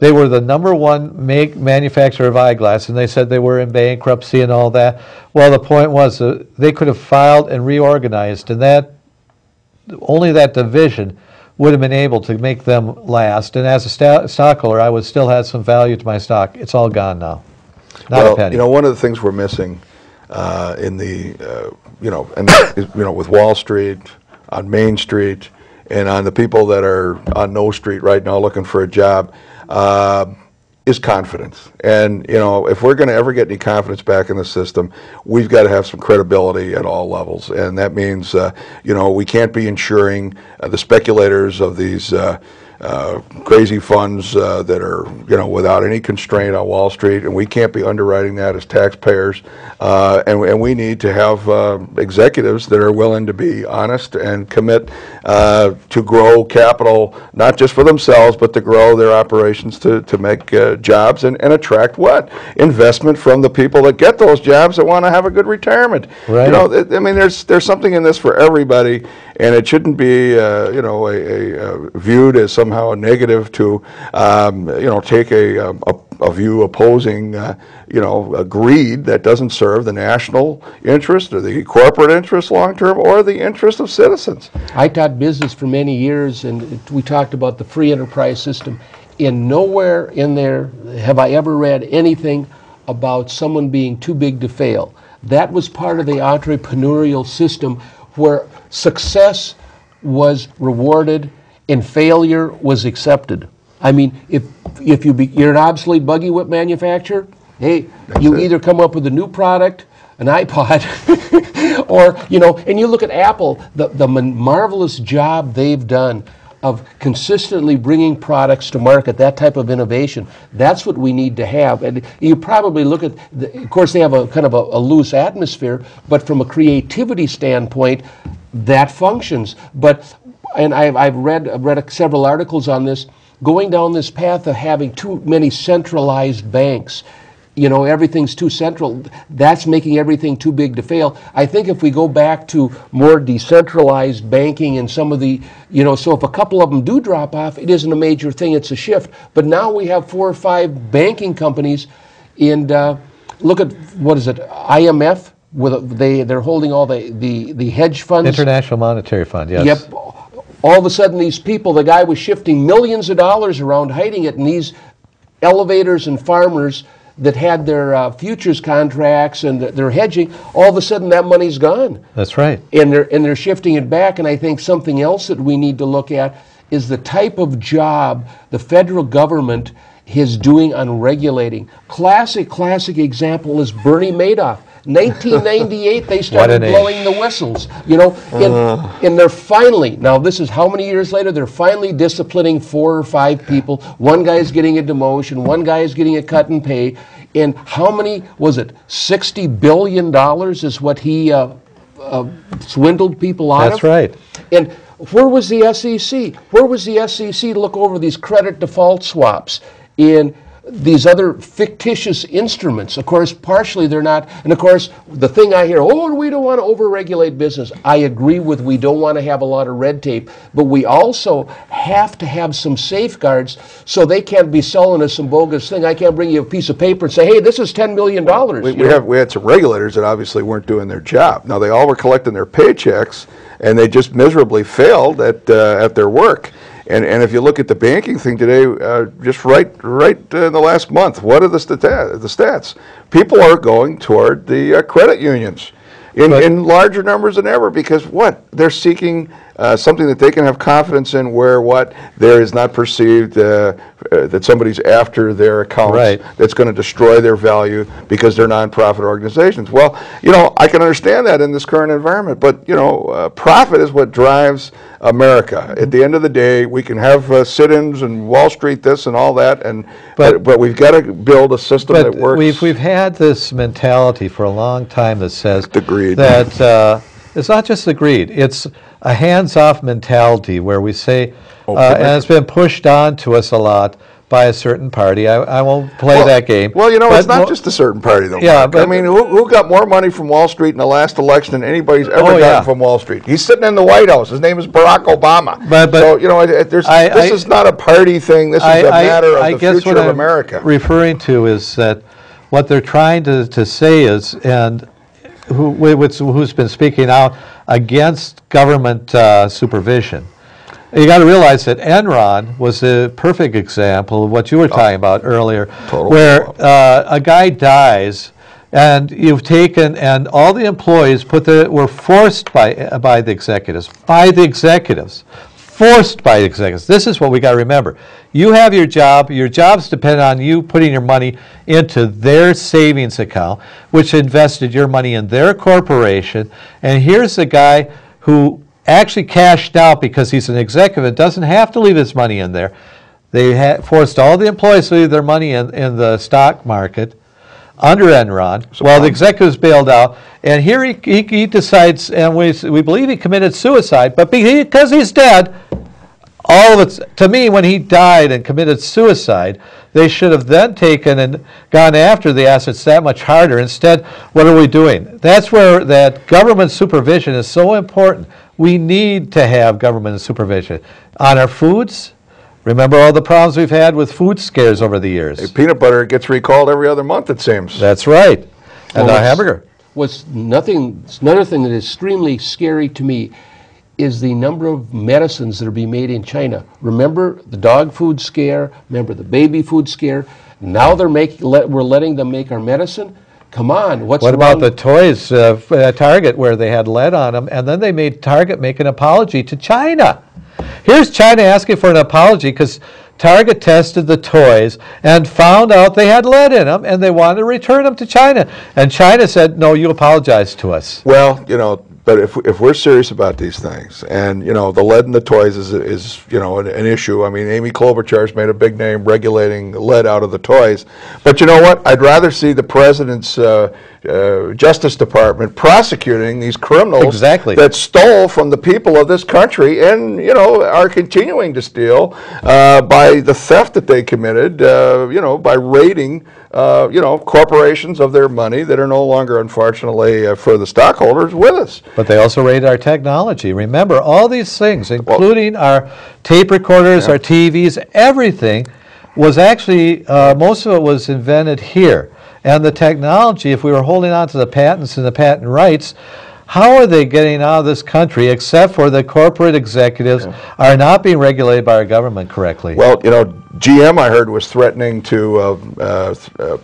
they were the number one manufacturer of eyeglass, and they said they were in bankruptcy and all that. Well, the point was they could have filed and reorganized, and only that division would have been able to make them last. And as a stockholder, I would still have some value to my stock. It's all gone now. Not a penny. One of the things we're missing in the, with Wall Street, on Main Street, and on the people that are on No Street right now looking for a job, is confidence. And, if we're going to ever get any confidence back in the system, we've got to have some credibility at all levels. And that means, we can't be insuring the speculators of these crazy funds that are, without any constraint on Wall Street, and we can't be underwriting that as taxpayers. And we need to have executives that are willing to be honest and commit to grow capital, not just for themselves, but to grow their operations to make jobs and attract what? Investment from the people that get those jobs that want to have a good retirement. Right. There's something in this for everybody, and it shouldn't be, viewed as somehow a negative to, take a view opposing, a greed that doesn't serve the national interest or the corporate interest long term or the interest of citizens. I taught business for many years, and we talked about the free enterprise system. In nowhere in there have I ever read anything about someone being too big to fail. That was part of the entrepreneurial system where success was rewarded and failure was accepted. I mean, if you're an obsolete buggy whip manufacturer, hey, you either come up with a new product, an iPod, or, and you look at Apple, the marvelous job they've done of consistently bringing products to market, that type of innovation. That's what we need to have. And you probably look at, of course, they have a kind of a loose atmosphere, but from a creativity standpoint, that functions. And I've read several articles on this, going down this path of having too many centralized banks. Everything's too central. That's making everything too big to fail. I think if we go back to more decentralized banking and some of the, so if a couple of them do drop off, it isn't a major thing, it's a shift. But now we have 4 or 5 banking companies, and look at, what is it, IMF? They're holding all the hedge funds. International Monetary Fund, yes. Yep. All of a sudden, these people, the guy was shifting millions of dollars around, hiding it, and these elevators and farmers that had their futures contracts and their hedging, all of a sudden that money's gone. That's right. And they're shifting it back. And I think something else that we need to look at is the type of job the federal government is doing on regulating. Classic example is Bernie Madoff. 1998, they started blowing the whistles, and they're finally, now this is how many years later, they're finally disciplining 4 or 5 people. One guy's getting a demotion, one guy is getting a cut in pay, and how many, was it, $60 billion is what he swindled people out of? That's right. And where was the SEC? Where was the SEC to look over these credit default swaps? And these other fictitious instruments. Of course, partially they're not. And of course, the thing I hear, oh, we don't want to overregulate business. I agree with we don't want to have a lot of red tape, but we also have to have some safeguards so they can't be selling us some bogus thing. I can't bring you a piece of paper and say, hey, this is $10 million. We had some regulators that obviously weren't doing their job. Now, they all were collecting their paychecks, and they just miserably failed at their work. And if you look at the banking thing today, just right in the last month, what are the stats? People are going toward the credit unions in larger numbers than ever, because what? They're seeking something that they can have confidence in, where there is not perceived that somebody's after their accounts, that's going to destroy their value because they're nonprofit organizations. Well, I can understand that in this current environment, but profit is what drives America. At the end of the day, we can have sit-ins and Wall Street this and all that, but we've got to build a system that works. We've had this mentality for a long time that says the greed. That it's not just the greed; it's a hands-off mentality where we say, and it's been pushed on to us a lot by a certain party. I won't play that game. Well, it's not just a certain party, though. Yeah, Mark. but I mean, who got more money from Wall Street in the last election than anybody's ever gotten from Wall Street? He's sitting in the White House. His name is Barack Obama. So this is not a party thing. This is a matter of the future of America. Referring to is that what they're trying to say is, and who's been speaking out against government supervision. You got to realize that Enron was a perfect example of what you were talking about earlier, where a guy dies, and you've taken, and all the employees were forced by the executives, forced by the executives. This is what we got to remember. You have your job. Your jobs depend on you putting your money into their savings account, which invested your money in their corporation. And here's a guy who actually cashed out because he's an executive and doesn't have to leave his money in there. They forced all the employees to leave their money in the stock market under Enron. Well, the executives bailed out, and here he decides, and we believe he committed suicide, but because he's dead, all of it, to me, when he died and committed suicide, they should have then taken and gone after the assets that much harder. Instead, what are we doing? That's where that government supervision is so important. We need to have government supervision on our foods. Remember all the problems we've had with food scares over the years. Peanut butter gets recalled every other month, it seems. That's right. And a hamburger. Another thing that is extremely scary to me is the number of medicines that are being made in China. Remember the dog food scare? Remember the baby food scare? Now we're letting them make our medicine? Come on, what's wrong? What about the toys at Target where they had lead on them, and then they made Target make an apology to China? Here's China asking for an apology because Target tested the toys and found out they had lead in them, and they wanted to return them to China. And China said, no, you apologize to us. Well, but if we're serious about these things, and the lead in the toys is an issue. I mean, Amy Klobuchar's made a big name regulating lead out of the toys. But you know what? I'd rather see the president's Justice Department prosecuting these criminals that stole from the people of this country and are continuing to steal by the theft that they committed. By raiding corporations of their money that are no longer, unfortunately, for the stockholders with us. But they also raided our technology. Remember, all these things, including our tape recorders, our TVs, everything was actually, most of it was invented here. And the technology, if we were holding on to the patents and the patent rights, how are they getting out of this country except for the corporate executives are not being regulated by our government correctly? Well, GM, I heard, was threatening to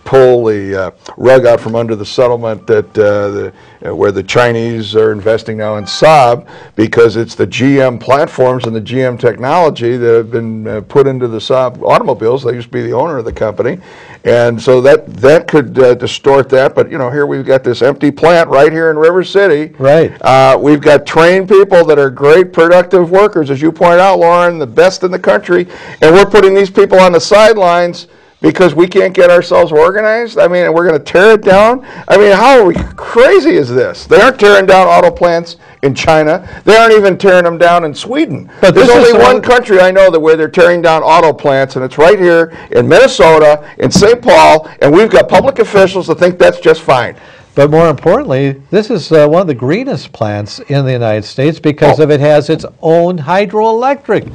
pull the rug out from under the settlement that where the Chinese are investing now in Saab, because it's the GM platforms and the GM technology that have been put into the Saab automobiles. They used to be the owner of the company, and so that could distort that. But here we've got this empty plant right here in River City. Right. We've got trained people that are great, productive workers, as you pointed out, Lauren, the best in the country, and we're putting these people on the sidelines because we can't get ourselves organized? I mean, we're going to tear it down? I mean, how crazy is this? They aren't tearing down auto plants in China. They aren't even tearing them down in Sweden. But there's only one country I know that where they're tearing down auto plants, and it's right here in Minnesota, in St. Paul, and we've got public officials that think that's just fine. But more importantly, this is one of the greenest plants in the United States because of it has its own hydroelectric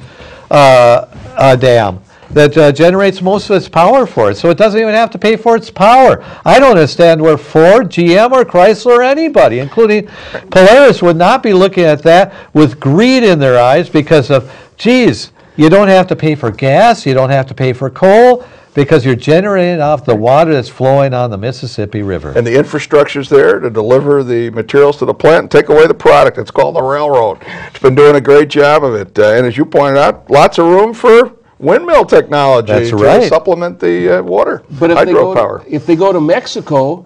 dam that generates most of its power for it. So it doesn't even have to pay for its power. I don't understand where Ford, GM, or Chrysler, or anybody, including Polaris, would not be looking at that with greed in their eyes because of, geez, you don't have to pay for gas, you don't have to pay for coal, because you're generating off the water that's flowing on the Mississippi River. And the infrastructure's there to deliver the materials to the plant and take away the product. It's called the railroad. It's been doing a great job of it. And as you pointed out, lots of room for windmill technology to supplement the water, but hydropower. If they go to Mexico,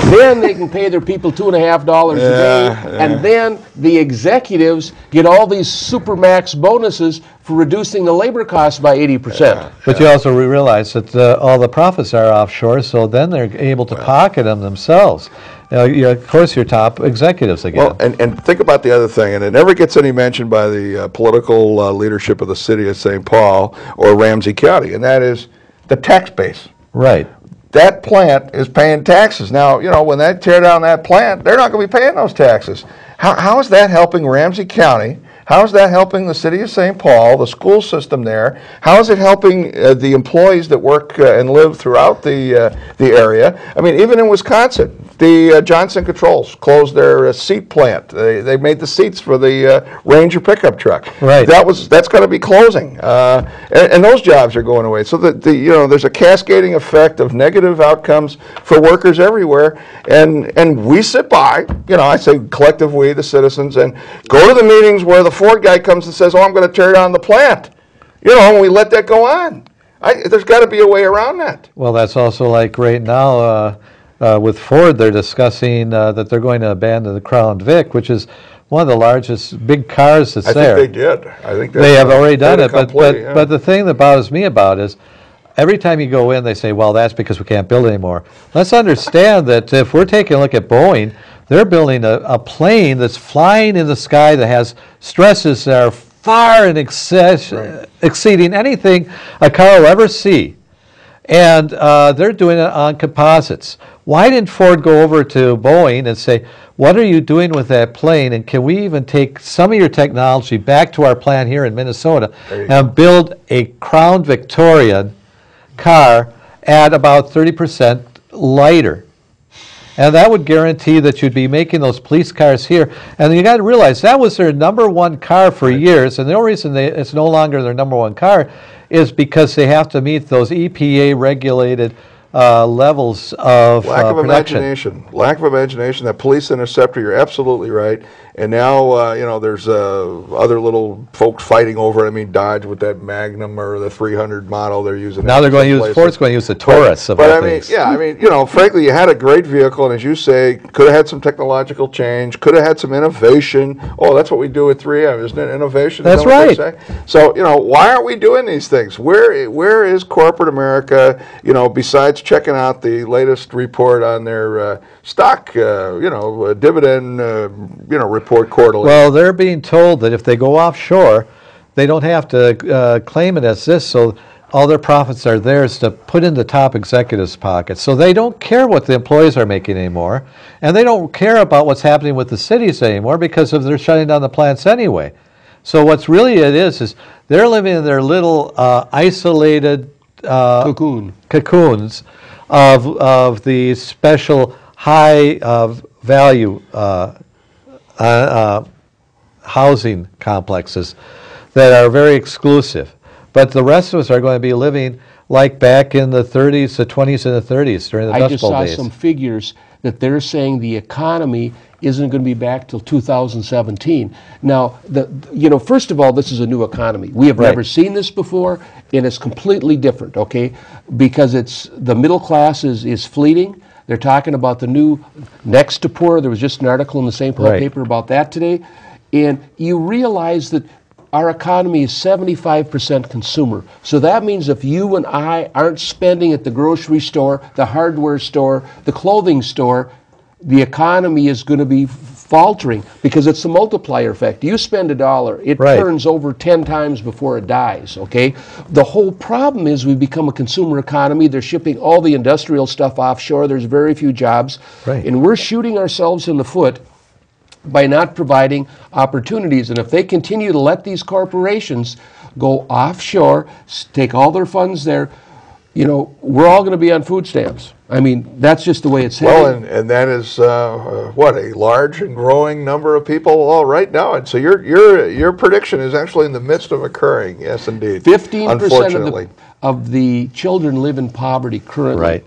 then they can pay their people $2.50 a day, and then the executives get all these supermax bonuses for reducing the labor costs by 80%. But you also realize that all the profits are offshore, so then they're able to pocket them themselves. Of course, your top executives again. Well, and think about the other thing, and it never gets any mention by the political leadership of the city of St. Paul or Ramsey County, and that is the tax base. Right. That plant is paying taxes. Now, when they tear down that plant, they're not going to be paying those taxes. How is that helping Ramsey County? How is that helping the city of St. Paul, the school system there? How is it helping the employees that work and live throughout the area? I mean, even in Wisconsin, the Johnson Controls closed their seat plant. They made the seats for the Ranger pickup truck. Right. That's going to be closing, and those jobs are going away. So there's a cascading effect of negative outcomes for workers everywhere, and we sit by. I say collective we, the citizens, and go to the meetings where the Ford guy comes and says, "Oh, I'm going to tear down the plant," and we let that go on. There's got to be a way around that. Well, that's also like right now with Ford, they're discussing that they're going to abandon the Crown Vic, which is one of the largest big cars that's there. I think they did. I think they have already done it. But the thing that bothers me about it is every time you go in, they say, well, that's because we can't build anymore. Let's understand that if we're taking a look at Boeing, they're building a plane that's flying in the sky that has stresses that are far in excess, exceeding anything a car will ever see. And they're doing it on composites. Why didn't Ford go over to Boeing and say, what are you doing with that plane, and can we even take some of your technology back to our plant here in Minnesota and build a Crown Victoria car at about 30% lighter? And that would guarantee that you'd be making those police cars here. And you got to realize that was their number one car for years, and the only reason it's no longer their number one car is because they have to meet those EPA-regulated levels of production. Lack of imagination. That police interceptor, you're absolutely right. And now, there's other little folks fighting over it. I mean, Dodge with that Magnum or the 300 model they're using. Now they're going to use, Ford's going to use the Taurus of all things. Frankly, you had a great vehicle, and as you say, could have had some technological change, could have had some innovation. Oh, that's what we do with 3M, isn't it? Innovation. That's right. So, why aren't we doing these things? Where is corporate America, besides checking out the latest report on their stock, dividend, report quarterly? Well, they're being told that if they go offshore, they don't have to claim it as this, so all their profits are theirs to put in the top executives' pockets. So they don't care what the employees are making anymore, and they don't care about what's happening with the cities anymore because they're shutting down the plants anyway. So what's really it is they're living in their little isolated cocoons of the special high value housing complexes that are very exclusive. But the rest of us are going to be living like back in the 30s, the 20s and the 30s during the Dust Bowl days. I just saw some figures that they're saying the economy isn't going to be back till 2017. Now, first of all, this is a new economy. We have never seen this before, and it's completely different, okay? Because the middle class is fleeting. They're talking about the new next to poor. There was just an article in the St. Paul paper about that today. And you realize that our economy is 75% consumer. So that means if you and I aren't spending at the grocery store, the hardware store, the clothing store, the economy is going to be faltering because it's a multiplier effect. You spend $1, it turns over 10 times before it dies, okay? The whole problem is we've become a consumer economy. They're shipping all the industrial stuff offshore. There's very few jobs. And we're shooting ourselves in the foot by not providing opportunities. And if they continue to let these corporations go offshore, take all their funds there, you know, we're all going to be on food stamps. I mean, that's just the way it's headed. Well, and that is what, a large and growing number of people all right now. And so your prediction is actually in the midst of occurring. Yes, indeed. 15% of the children live in poverty currently.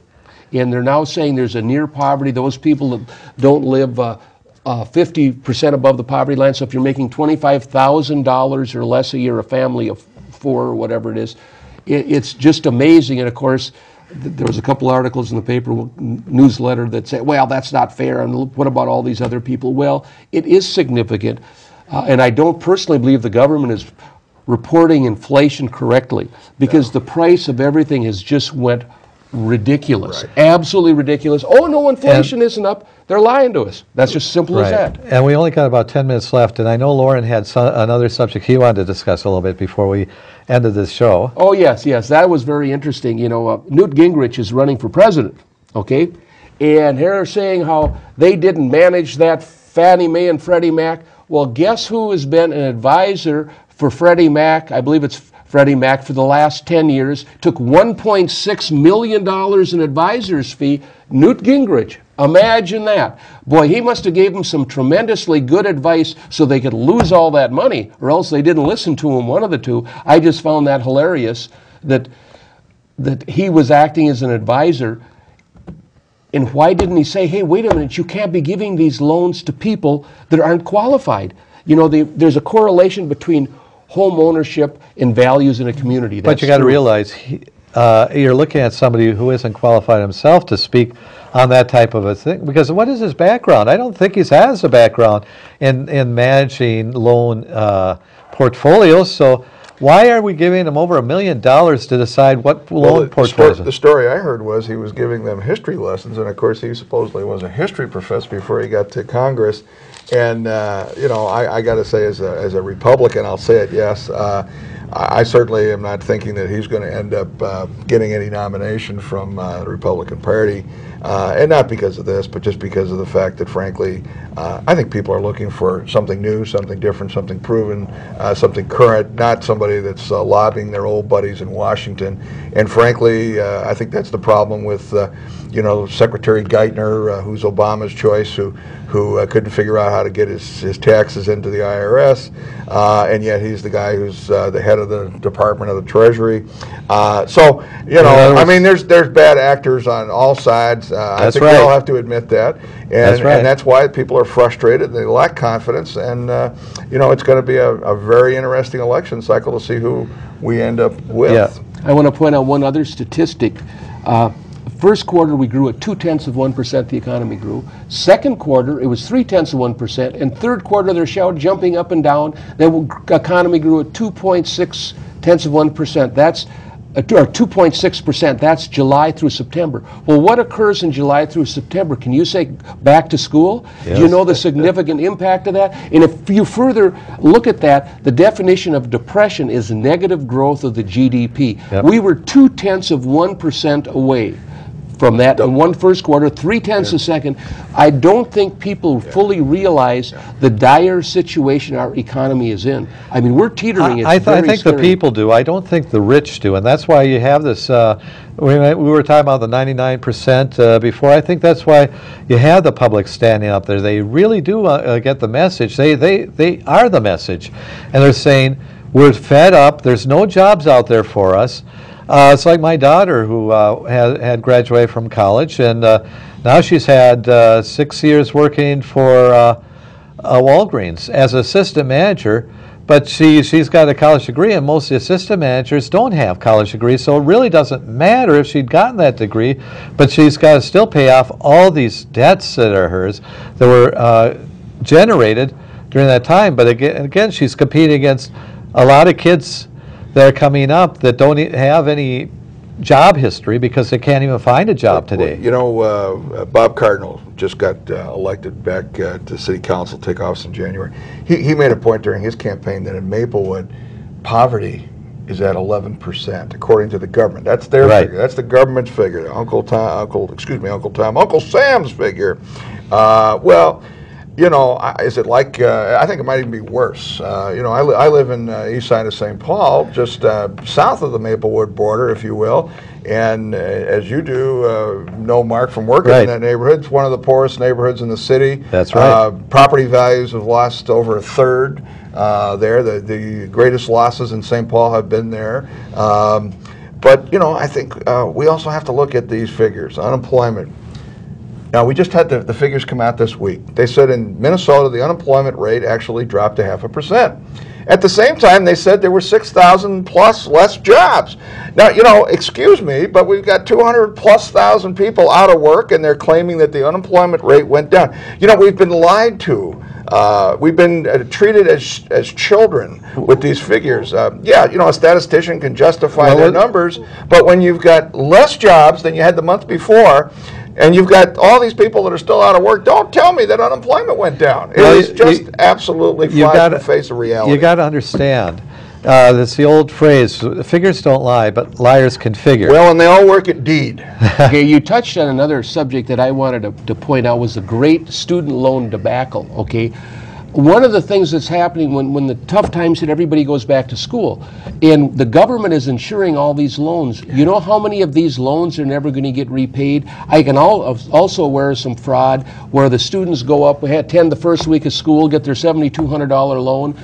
And they're now saying there's a near poverty. Those people that don't live 50% above the poverty line. So if you're making $25,000 or less a year, a family of 4 or whatever it is, it's just amazing. And of course, there was a couple articles in the paper newsletter that said, well, that's not fair, and what about all these other people? Well, it is significant, and I don't personally believe the government is reporting inflation correctly, because the price of everything has just went ridiculous, absolutely ridiculous. Oh, no, inflation isn't up. They're lying to us. That's just simple as that. And we only got about 10 minutes left, and I know Lauren had another subject he wanted to discuss a little bit before we ended this show. Oh, yes, that was very interesting. You know, Newt Gingrich is running for president, okay? And they're saying how they didn't manage that Fannie Mae and Freddie Mac. Well, guess who has been an advisor for Freddie Mac? I believe it's Freddie Mac for the last 10 years, took $1.6 million in advisor's fee. Newt Gingrich. Imagine that. Boy, he must have gave them some tremendously good advice so they could lose all that money, or else they didn't listen to him, one of the two. I just found that hilarious that he was acting as an advisor. And why didn't he say, hey, wait a minute, you can't be giving these loans to people that aren't qualified? You know, there's a correlation between home ownership and values in a community. But you got to realize you're looking at somebody who isn't qualified himself to speak on that type of a thing, because what is his background? I don't think he has a background in managing loan portfolios. So why are we giving him over $1 million to decide what loan portfolios? The story I heard was he was giving them history lessons, and of course he supposedly was a history professor before he got to Congress. And you know, I got to say, as a Republican, I'll say it. Yes, I certainly am not thinking that he's going to end up getting any nomination from the Republican Party, and not because of this, but just because of the fact that, frankly, I think people are looking for something new, something different, something proven, something current, not somebody that's lobbying their old buddies in Washington. And frankly, I think that's the problem with you know, Secretary Geithner, who's Obama's choice, who couldn't figure out how to get his taxes into the IRS, and yet he's the guy who's the head of the Department of the Treasury. So, you know, I mean, there's bad actors on all sides. I think we all have to admit that, and that's why people are frustrated. They lack confidence, and you know, it's going to be a very interesting election cycle to see who we end up with. Yeah. I want to point out one other statistic. First quarter, we grew at 0.2%, the economy grew. Second quarter, it was 0.3%. And third quarter, they're jumping up and down. The economy grew at 2.6%. That's or 2.6%. That's July through September. Well, what occurs in July through September? Can you say back to school? Yes. Do you know the significant impact of that? And if you further look at that, the definition of depression is negative growth of the GDP. Yep. We were 0.2% away from that in one first quarter, 0.3 a second. I don't think people fully realize the dire situation our economy is in. I mean, we're teetering. I think the people do. I don't think the rich do, and that's why you have this. We were talking about the 99% before. I think that's why you have the public standing up there. They really do get the message. They are the message, and they're saying we're fed up. There's no jobs out there for us. It's like my daughter who had graduated from college, and now she's had 6 years working for Walgreens as assistant manager, but she's got a college degree, and most of the assistant managers don't have college degrees, so it really doesn't matter if she'd gotten that degree, but she's got to still pay off all these debts that are hers that were generated during that time. But again, she's competing against a lot of kids that are coming up that don't have any job history because they can't even find a job today. You know, Bob Cardinal just got elected back to city council, take office in January. He made a point during his campaign that in Maplewood, poverty is at 11%, according to the government. That's their figure. That's the government's figure. Uncle Sam's figure. Well, you know, is it like, I think it might even be worse. You know, I live in east side of St. Paul, just south of the Maplewood border, if you will. And as you do know, Mark, from working in that neighborhood, it's one of the poorest neighborhoods in the city. That's right. Property values have lost over a third there. The greatest losses in St. Paul have been there. But, you know, I think we also have to look at these figures. Unemployment. Now, we just had the figures come out this week. They said in Minnesota, the unemployment rate actually dropped to 0.5%. At the same time, they said there were 6,000 plus less jobs. Now, you know, excuse me, but we've got 200 plus thousand people out of work, and they're claiming that the unemployment rate went down. You know, we've been lied to. We've been treated as children with these figures. Yeah, you know, a statistician can justify their numbers, but when you've got less jobs than you had the month before, and you've got all these people that are still out of work, don't tell me that unemployment went down. It is just absolutely flies in the face of reality. You got to understand. That's the old phrase, figures don't lie, but liars can figure. Well, and they all work at deed. Okay, you touched on another subject that I wanted to point out was the great student loan debacle, okay? One of the things that's happening when the tough times hit, everybody goes back to school. And the government is insuring all these loans. You know how many of these loans are never going to get repaid? I can also aware of some fraud where the students go up, attend the first week of school, get their $7,200 loan,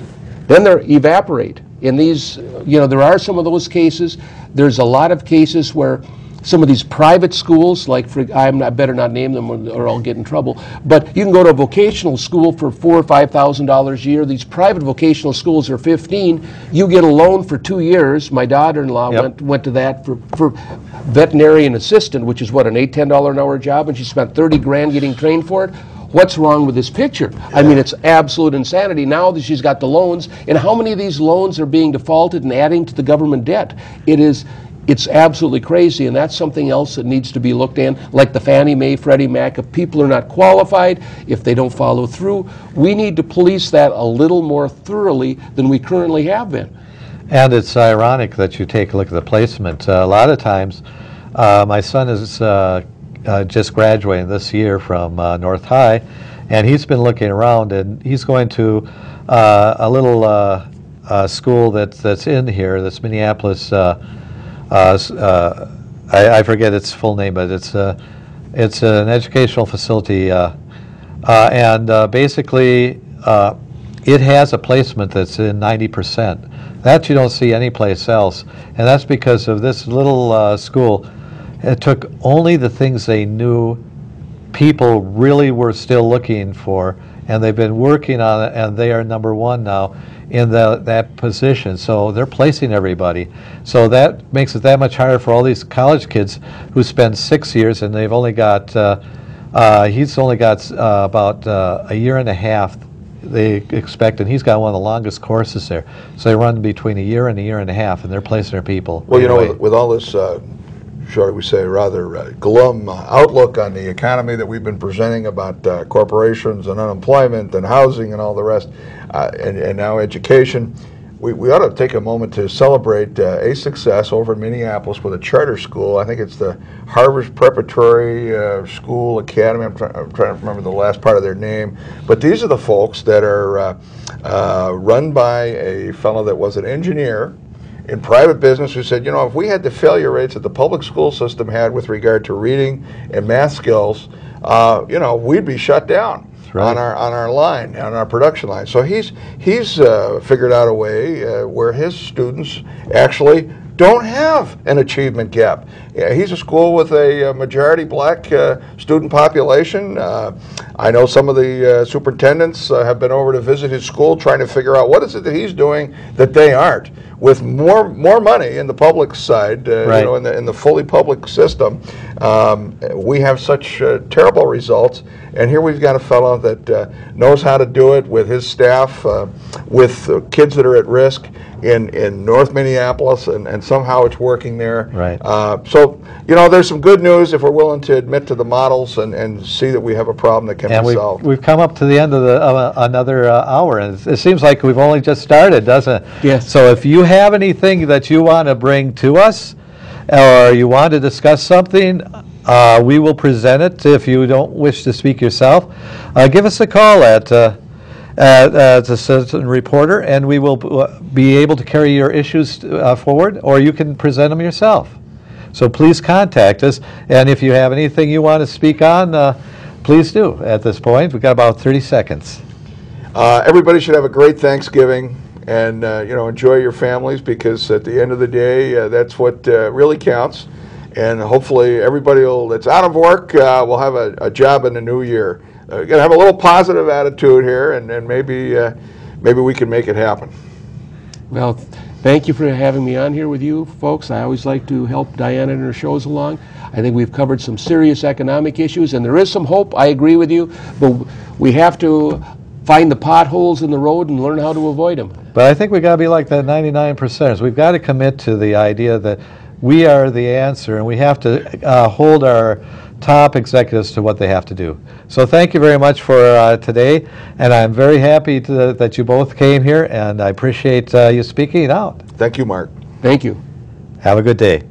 then they evaporate. In these, you know, there are some of those cases. There's a lot of cases where some of these private schools, like I better not name them or I'll get in trouble, but you can go to a vocational school for $4,000 or $5,000 a year. These private vocational schools are $15,000. You get a loan for 2 years. My daughter-in-law went to that for veterinarian assistant, which is what, an $8, $10 an hour job, and she spent 30 grand getting trained for it. What's wrong with this picture? I mean, it's absolute insanity. Now that she's got the loans, and how many of these loans are being defaulted and adding to the government debt? It's absolutely crazy, and that's something else that needs to be looked at, like the Fannie Mae, Freddie Mac. If people are not qualified, if they don't follow through, we need to police that a little more thoroughly than we currently have been. And it's ironic that you take a look at the placement. A lot of times, my son is just graduating this year from North High, and he's been looking around, and he's going to a little school that's in here, that's Minneapolis. I forget its full name, but it's an educational facility, and basically it has a placement that's in 90%. That you don't see anyplace else, and that's because of this little school. It took only the things they knew people really were still looking for, and they've been working on it, and they are number one now in that position. So they're placing everybody. So that makes it that much harder for all these college kids who spend 6 years, and they've only got, he's only got about a year and a half they expect, and he's got one of the longest courses there. So they run between a year and a half, and they're placing their people. Well, you know, with all this, shall we say, rather glum outlook on the economy that we've been presenting about corporations and unemployment and housing and all the rest, and now education, we ought to take a moment to celebrate a success over in Minneapolis with a charter school. I think it's the Harvard Preparatory School Academy. I'm trying to remember the last part of their name. But these are the folks that are run by a fellow that was an engineer in private business who said, you know, if we had the failure rates that the public school system had with regard to reading and math skills, you know, we'd be shut down. Right. on our line, on our production line. So he's figured out a way where his students actually don't have an achievement gap. He's a school with a majority black student population. I know some of the superintendents have been over to visit his school trying to figure out what is it that he's doing that they aren't. With more money in the public side, right. You know, in the fully public system, we have such terrible results. And here we've got a fellow that knows how to do it with his staff, with kids that are at risk in North Minneapolis, and somehow it's working there. Right. So, there's some good news if we're willing to admit to the models and see that we have a problem that can be solved. We've come up to the end of another hour, and it seems like we've only just started, doesn't it? Yes. So if you have anything that you want to bring to us, or you want to discuss something, we will present it. If you don't wish to speak yourself, give us a call at the Citizen Reporter, and we will be able to carry your issues forward, or you can present them yourself. So please contact us, and if you have anything you want to speak on, please do at this point. We've got about 30 seconds. Everybody should have a great Thanksgiving, and enjoy your families, because at the end of the day, that's what really counts. And hopefully everybody that's out of work will have a job in the new year. We're going to have a little positive attitude here, and maybe we can make it happen. Well, thank you for having me on here with you folks. I always like to help Diana and her shows along. I think we've covered some serious economic issues, and there is some hope. I agree with you, but we have to find the potholes in the road and learn how to avoid them. But I think we've got to be like that 99%ers. We've got to commit to the idea that we are the answer, and we have to hold our top executives to what they have to do. So thank you very much for today, and I'm very happy that you both came here, and I appreciate you speaking out. Thank you, Mark. Thank you. Have a good day.